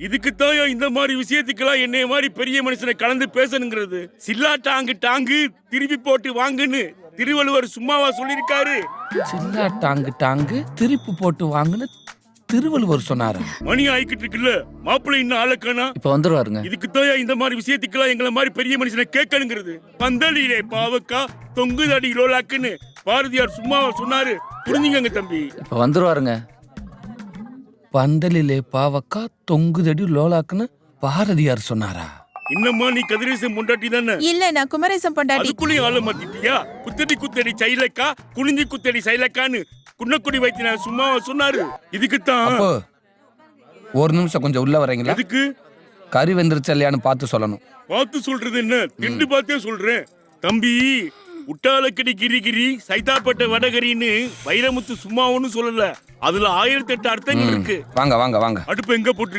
இதுக்குத்தான் இந்த மாதிரி விஷயத்துக்கெல்லாம் என்னைய மாதிரி பெரிய மனுஷனை கலந்து பேசணுங்கிறது. சில்லா டாங்கு டாங்கு திருப்பி போட்டு வாங்குன்னு திருவள்ளுவர் சும்மாவா சொல்லிருக்காரு? சில்லா டாங்கு டாங்கு திருப்பி போட்டு வாங்குன்னு திருவள்ளுவர் சொன்னாரு. மணி ஆயிக்கிட்டு இருக்குல்ல, மாப்பிள்ளை இன்னும் ஆளக்கானா. இப்ப வந்துருவாருங்க. இதுக்குத்தான் இந்த மாதிரி விஷயத்துக்கெல்லாம் எங்களை மாதிரி பெரிய மனுஷனை கேட்கணுங்கிறது. பந்தலிலே பாவக்கா தொங்குதடி லோலாக்குன்னு பாரதியார் சும்மாவா சொன்னாரு? புரிஞ்சுங்க தம்பி. இப்ப வந்துருவாருங்க. பந்தலிலே பாவக்கா தொங்குதடி லோலாக்குன்னு பாரதியார் சொன்னாரா? இன்னமா நீ கதிரேசன் பொண்டாட்டி தானே? இல்ல, நான் குமரேசன் பொண்டாட்டி. அதுக்குள்ளேயும் ஆள மாத்திட்டியா? குத்தடி குத்தடி சைலக்கா குனிஞ்சி குத்தடி சைலக்கான்னு குன்னக்குடி வைத்திய சும்மாவா சொன்னாரு? இதுக்குத்தான். அப்போ ஒரு நிமிஷம் கொஞ்சம் உள்ள வரீங்களா? அதுக்கு கறி வெந்துருச்சு இல்லையான்னு பார்த்து சொல்லணும். பார்த்து சொல்றது என்ன? திண்டு பார்த்தே சொல்றேன் தம்பி. உட்டாலக்கடி கிரிகிரி சைதாப்பட்ட வடகரின்னு வைரமுத்து சும்மா ஒன்னும் சொல்லல. அதுல 1008 அர்த்தங்கள் இருக்கு. வாங்க வாங்க வாங்க. அடுப்பு எங்க போட்டு